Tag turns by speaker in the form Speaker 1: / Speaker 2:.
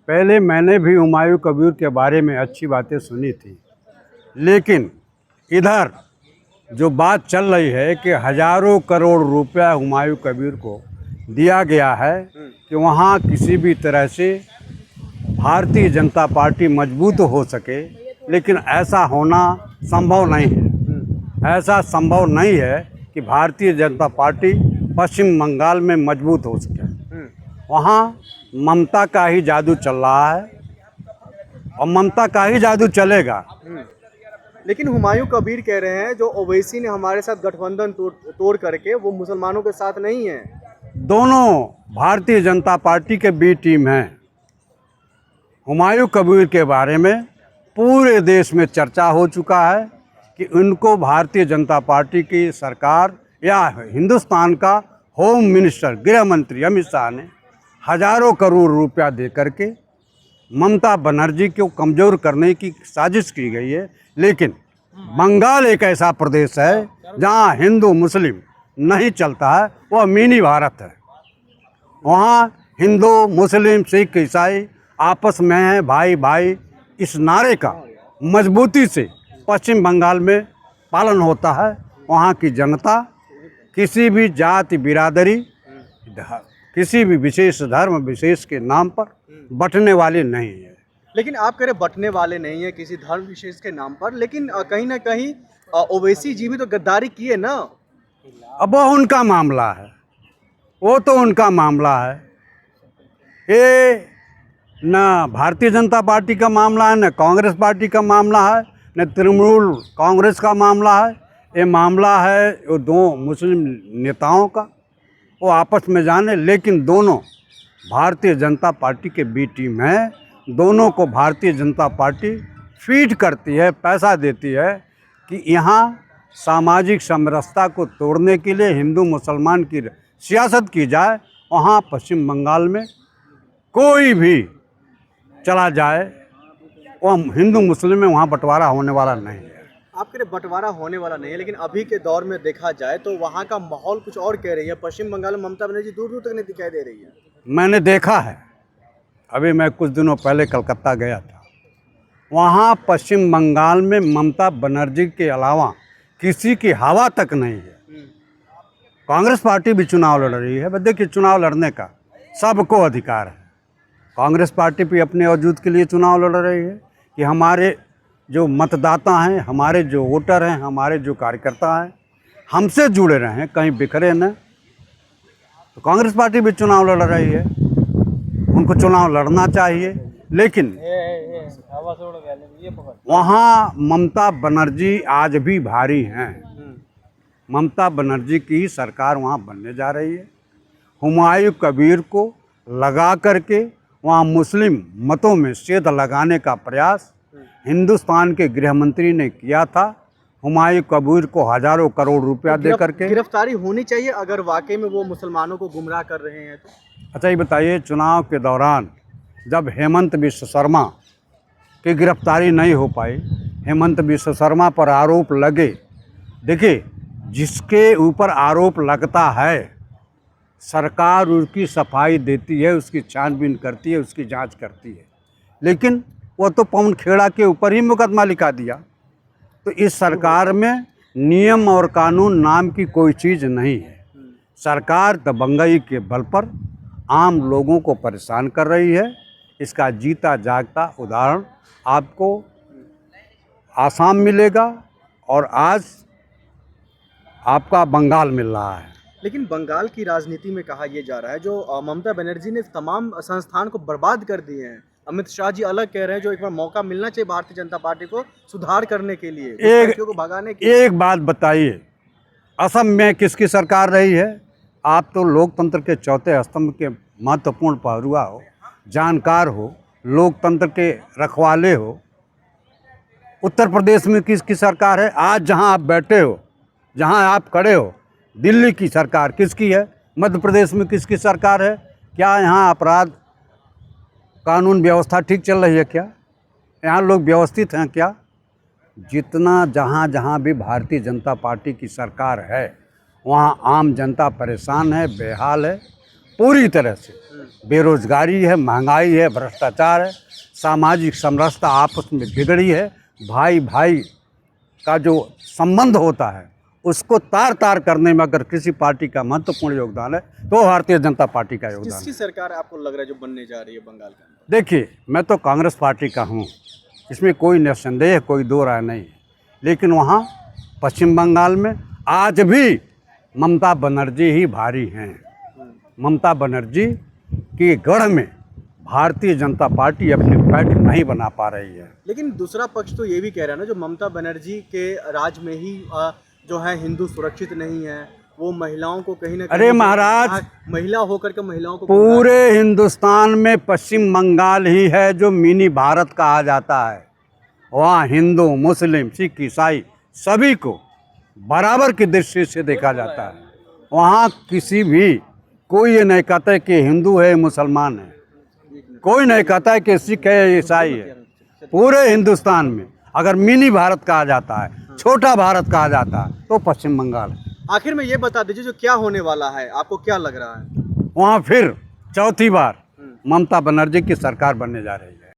Speaker 1: पहले मैंने भी हुमायूं कबीर के बारे में अच्छी बातें सुनी थी, लेकिन इधर जो बात चल रही है कि हजारों करोड़ रुपया हुमायूं कबीर को दिया गया है कि वहाँ किसी भी तरह से भारतीय जनता पार्टी मजबूत हो सके, लेकिन ऐसा होना संभव नहीं है। ऐसा संभव नहीं है कि भारतीय जनता पार्टी पश्चिम बंगाल में मजबूत हो सके। वहाँ ममता का ही जादू चल रहा है और ममता का ही जादू चलेगा।
Speaker 2: लेकिन हुमायूं कबीर कह रहे हैं जो ओवैसी ने हमारे साथ गठबंधन तोड़ करके वो मुसलमानों के साथ नहीं है।
Speaker 1: दोनों भारतीय जनता पार्टी के बी टीम हैं। हुमायूं कबीर के बारे में पूरे देश में चर्चा हो चुका है कि उनको भारतीय जनता पार्टी की सरकार या हिंदुस्तान का होम मिनिस्टर गृह मंत्री अमित शाह ने हजारों करोड़ रुपया दे करके ममता बनर्जी को कमज़ोर करने की साजिश की गई है। लेकिन बंगाल एक ऐसा प्रदेश है जहां हिंदू मुस्लिम नहीं चलता है, वह मिनी भारत है। वहाँ हिंदू मुस्लिम सिख ईसाई आपस में है भाई भाई। इस नारे का मजबूती से पश्चिम बंगाल में पालन होता है। वहाँ की जनता किसी भी जाति बिरादरी किसी भी विशेष धर्म विशेष के नाम पर बंटने वाली नहीं है।
Speaker 2: लेकिन आप कह रहे बंटने वाले नहीं है किसी धर्म विशेष के नाम पर, लेकिन कहीं ना कहीं ओवैसी जी भी तो गद्दारी किए ना।
Speaker 1: अब वो उनका मामला है, वो तो उनका मामला है। ये न भारतीय जनता पार्टी का मामला है, न कांग्रेस पार्टी का मामला है, न तृणमूल कांग्रेस का मामला है। ये मामला है वो दो मुस्लिम नेताओं का, वो आपस में जाने। लेकिन दोनों भारतीय जनता पार्टी के बी टीम है। दोनों को भारतीय जनता पार्टी फीड करती है, पैसा देती है कि यहाँ सामाजिक समरसता को तोड़ने के लिए हिंदू मुसलमान की सियासत की जाए। वहाँ पश्चिम बंगाल में कोई भी चला जाए, वो हिंदू मुस्लिम में वहाँ बंटवारा होने वाला नहीं है।
Speaker 2: आपके लिए बंटवारा होने वाला नहीं है, लेकिन अभी के दौर में देखा जाए तो वहाँ का माहौल कुछ और कह रही है। पश्चिम बंगाल में ममता बनर्जी दूर दूर तक नहीं दिखाई दे रही है।
Speaker 1: मैंने देखा है, अभी मैं कुछ दिनों पहले कलकत्ता गया था। वहाँ पश्चिम बंगाल में ममता बनर्जी के अलावा किसी की हवा तक नहीं है। कांग्रेस पार्टी भी चुनाव लड़ रही है। देखिए, चुनाव लड़ने का सबको अधिकार है। कांग्रेस पार्टी भी अपने वजूद के लिए चुनाव लड़ रही है कि हमारे जो मतदाता हैं, हमारे जो वोटर हैं, हमारे जो कार्यकर्ता हैं, हमसे जुड़े रहें, कहीं बिखरे न। तो कांग्रेस पार्टी भी चुनाव लड़ रही है, उनको चुनाव लड़ना चाहिए। लेकिन वहाँ ममता बनर्जी आज भी भारी हैं। ममता बनर्जी की सरकार वहाँ बनने जा रही है। हुमायूं कबीर को लगा करके वहाँ मुस्लिम मतों में सेंध लगाने का प्रयास हिंदुस्तान के गृह मंत्री ने किया था। हुमायूं कबीर को हजारों करोड़ रुपया दे करके
Speaker 2: गिरफ्तारी होनी चाहिए अगर वाकई में वो मुसलमानों को गुमराह कर रहे हैं तो।
Speaker 1: अच्छा, ये बताइए, चुनाव के दौरान जब हेमंत बिश्व शर्मा की गिरफ्तारी नहीं हो पाई, हेमंत बिश्व शर्मा पर आरोप लगे। देखिए, जिसके ऊपर आरोप लगता है सरकार उसकी सफाई देती है, उसकी छानबीन करती है, उसकी जांच करती है। लेकिन वो तो पवन खेड़ा के ऊपर ही मुकदमा लिखा दिया। तो इस सरकार में नियम और कानून नाम की कोई चीज़ नहीं है। सरकार दबंगई के बल पर आम लोगों को परेशान कर रही है। इसका जीता जागता उदाहरण आपको आसाम मिलेगा और आज आपका बंगाल मिल रहा है।
Speaker 2: लेकिन बंगाल की राजनीति में कहा यह जा रहा है जो ममता बनर्जी ने तमाम संस्थान को बर्बाद कर दिए हैं। अमित शाह जी अलग कह रहे हैं जो एक बार मौका मिलना चाहिए भारतीय जनता पार्टी को सुधार करने के लिए, को भगाने के।
Speaker 1: एक बात बताइए, असम में किसकी सरकार रही है? आप तो लोकतंत्र के चौथे स्तंभ के महत्वपूर्ण पहलुआ हो, जानकार हो, लोकतंत्र के रखवाले हो। उत्तर प्रदेश में किसकी सरकार है? आज जहां आप बैठे हो, जहां आप खड़े हो, दिल्ली की सरकार किसकी है? मध्य प्रदेश में किसकी सरकार है? क्या यहाँ अपराध कानून व्यवस्था ठीक चल रही है? क्या यहाँ लोग व्यवस्थित हैं? क्या जितना जहाँ जहाँ भी भारतीय जनता पार्टी की सरकार है वहाँ आम जनता परेशान है, बेहाल है। पूरी तरह से। बेरोजगारी है, महंगाई है, भ्रष्टाचार है, सामाजिक समरसता आपस में बिगड़ी है, भाई भाई का जो संबंध होता है उसको तार तार करने में अगर किसी पार्टी का महत्वपूर्ण योगदान है तो भारतीय जनता पार्टी का योगदान
Speaker 2: किसकी
Speaker 1: है।
Speaker 2: सरकार आपको लग रहा है जो बनने जा रही है बंगाल के अंदर?
Speaker 1: देखिए, मैं तो कांग्रेस पार्टी का हूँ, इसमें कोई निसंदेह, कोई दो राय नहीं। लेकिन वहाँ पश्चिम बंगाल में आज भी ममता बनर्जी ही भारी हैं। ममता बनर्जी के गढ़ में भारतीय जनता पार्टी अपनी पैठ नहीं बना पा रही है।
Speaker 2: लेकिन दूसरा पक्ष तो ये भी कह रहा है ना, जो ममता बनर्जी के राज में ही जो है हिंदू सुरक्षित नहीं है, वो महिलाओं को कहीं ना कहीं,
Speaker 1: अरे महाराज,
Speaker 2: महिला होकर के महिलाओं को
Speaker 1: पूरे हिंदुस्तान में पश्चिम बंगाल ही है जो मिनी भारत कहा जाता है। वहाँ हिंदू, मुस्लिम, सिख, ईसाई सभी को बराबर की दृष्टि से देखा जाता है। वहाँ किसी भी कोई ये नहीं कहता है कि हिंदू है, मुसलमान है, कोई नहीं कहता है कि सिख है, ईसाई है। पूरे हिंदुस्तान में अगर मिनी भारत कहा जाता है, छोटा भारत कहा जाता है, तो पश्चिम बंगाल है।
Speaker 2: आखिर में ये बता दीजिए जो क्या होने वाला है, आपको क्या लग रहा है?
Speaker 1: वहाँ फिर चौथी बार ममता बनर्जी की सरकार बनने जा रही है।